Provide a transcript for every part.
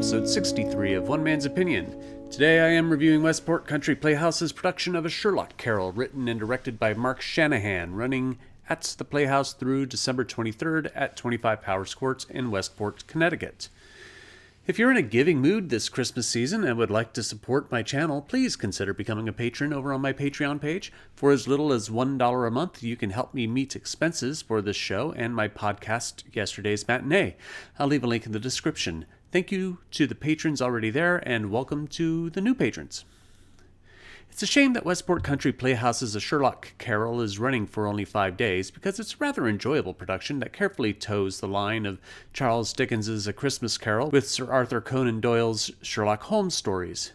episode 63 of One Man's Opinion. Today I am reviewing Westport Country Playhouse's production of A Sherlock Carol, written and directed by Mark Shanahan, running at the Playhouse through December 23rd at 25 Powers Court in Westport, Connecticut. If you're in a giving mood this Christmas season and would like to support my channel, please consider becoming a patron over on my Patreon page. For as little as $1 a month, you can help me meet expenses for this show and my podcast, Yesterday's Matinee. I'll leave a link in the description. Thank you to the patrons already there, and welcome to the new patrons. It's a shame that Westport Country Playhouse's A Sherlock Carol is running for only 5 days, because it's a rather enjoyable production that carefully toes the line of Charles Dickens's A Christmas Carol with Sir Arthur Conan Doyle's Sherlock Holmes stories.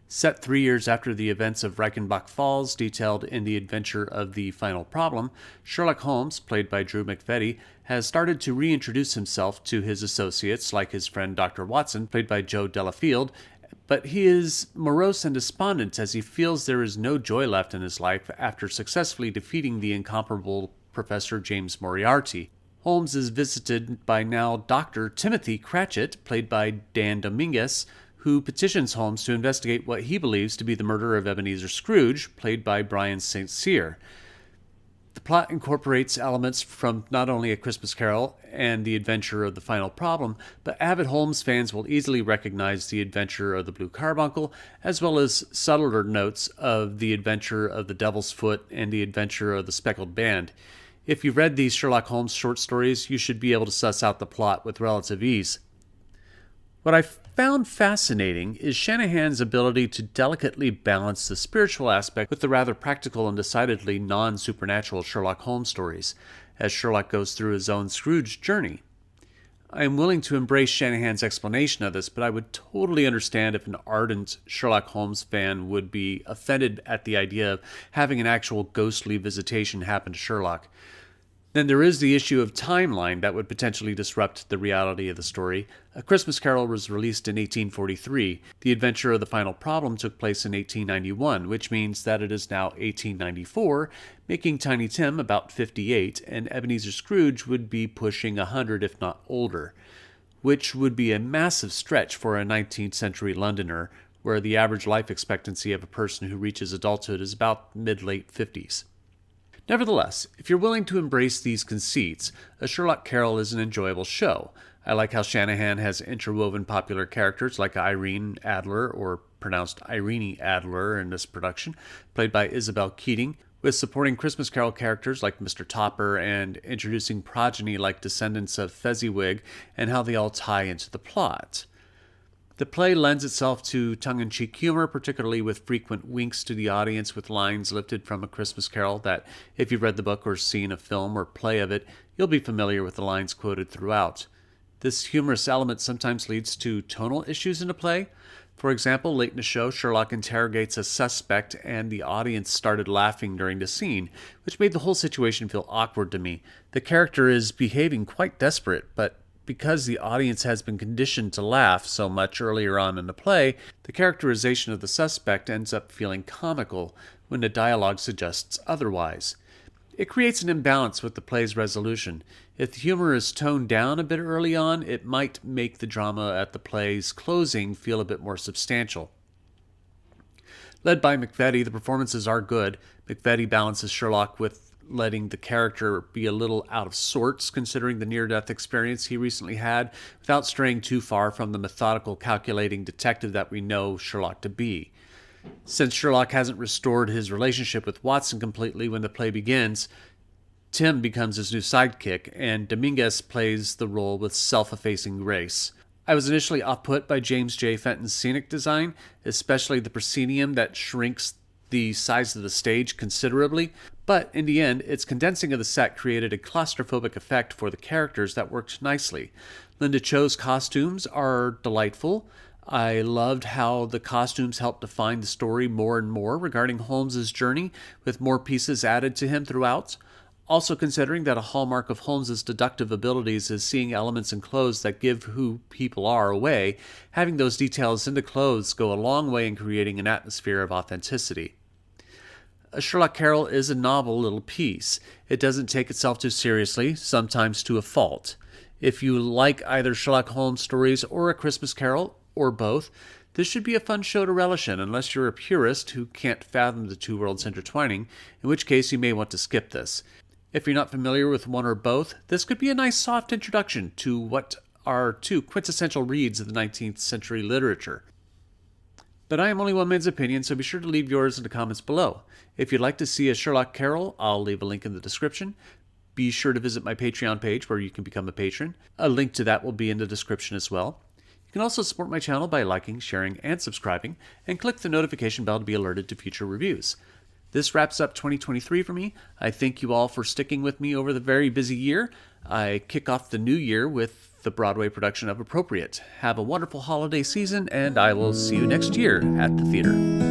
Set 3 years after the events of Reichenbach Falls, detailed in The Adventure of the Final Problem, Sherlock Holmes, played by Drew McVety, has started to reintroduce himself to his associates, like his friend Dr. Watson, played by Joe Delafield, but he is morose and despondent as he feels there is no joy left in his life after successfully defeating the incomparable Professor James Moriarty. Holmes is visited by now Dr. Timothy Cratchit, played by Dan Domingues, who petitions Holmes to investigate what he believes to be the murder of Ebenezer Scrooge, played by Brian St. Cyr. The plot incorporates elements from not only A Christmas Carol and The Adventure of the Final Problem, but avid Holmes fans will easily recognize The Adventure of the Blue Carbuncle, as well as subtler notes of The Adventure of the Devil's Foot and The Adventure of the Speckled Band. If you've read these Sherlock Holmes short stories, you should be able to suss out the plot with relative ease. What I found fascinating is Shanahan's ability to delicately balance the spiritual aspect with the rather practical and decidedly non-supernatural Sherlock Holmes stories, as Sherlock goes through his own Scrooge journey. I am willing to embrace Shanahan's explanation of this, but I would totally understand if an ardent Sherlock Holmes fan would be offended at the idea of having an actual ghostly visitation happen to Sherlock. Then there is the issue of timeline that would potentially disrupt the reality of the story. A Christmas Carol was released in 1843. The Adventure of the Final Problem took place in 1891, which means that it is now 1894, making Tiny Tim about 58, and Ebenezer Scrooge would be pushing 100 if not older, which would be a massive stretch for a 19th century Londoner, where the average life expectancy of a person who reaches adulthood is about mid-late 50s. Nevertheless, if you're willing to embrace these conceits, A Sherlock Carol is an enjoyable show. I like how Shanahan has interwoven popular characters like Irene Adler, or pronounced Irene Adler in this production, played by Isabel Keating, with supporting Christmas Carol characters like Mr. Topper and introducing progeny like descendants of Fezziwig and how they all tie into the plot. The play lends itself to tongue-in-cheek humor, particularly with frequent winks to the audience with lines lifted from A Christmas Carol that, if you've read the book or seen a film or play of it, you'll be familiar with the lines quoted throughout. This humorous element sometimes leads to tonal issues in a play. For example, late in the show, Sherlock interrogates a suspect and the audience started laughing during the scene, which made the whole situation feel awkward to me. The character is behaving quite desperate, but because the audience has been conditioned to laugh so much earlier on in the play, the characterization of the suspect ends up feeling comical when the dialogue suggests otherwise. It creates an imbalance with the play's resolution. If the humor is toned down a bit early on, it might make the drama at the play's closing feel a bit more substantial. Led by McVety, the performances are good. McVety balances Sherlock with letting the character be a little out of sorts considering the near-death experience he recently had, without straying too far from the methodical, calculating detective that we know Sherlock to be. Since Sherlock hasn't restored his relationship with Watson completely when the play begins, Tim becomes his new sidekick, and Domingues plays the role with self-effacing grace. I was initially off-put by James J. Fenton's scenic design, especially the proscenium that shrinks the size of the stage considerably, but in the end, its condensing of the set created a claustrophobic effect for the characters that worked nicely. Linda Cho's costumes are delightful. I loved how the costumes helped define the story more and more regarding Holmes's journey, with more pieces added to him throughout. Also considering that a hallmark of Holmes's deductive abilities is seeing elements in clothes that give who people are away, having those details in the clothes go a long way in creating an atmosphere of authenticity. A Sherlock Carol is a novel little piece. It doesn't take itself too seriously, sometimes to a fault. If you like either Sherlock Holmes stories or A Christmas Carol, or both, this should be a fun show to relish in, unless you're a purist who can't fathom the two worlds intertwining, in which case you may want to skip this. If you're not familiar with one or both, this could be a nice soft introduction to what are two quintessential reads of the 19th century literature. But I am only one man's opinion, so be sure to leave yours in the comments below. If you'd like to see a Sherlock Carol, I'll leave a link in the description. Be sure to visit my Patreon page where you can become a patron. A link to that will be in the description as well. You can also support my channel by liking, sharing, and subscribing, and click the notification bell to be alerted to future reviews. This wraps up 2023 for me. I thank you all for sticking with me over the very busy year. I kick off the new year with the Broadway production of Appropriate. Have a wonderful holiday season, and I will see you next year at the theater.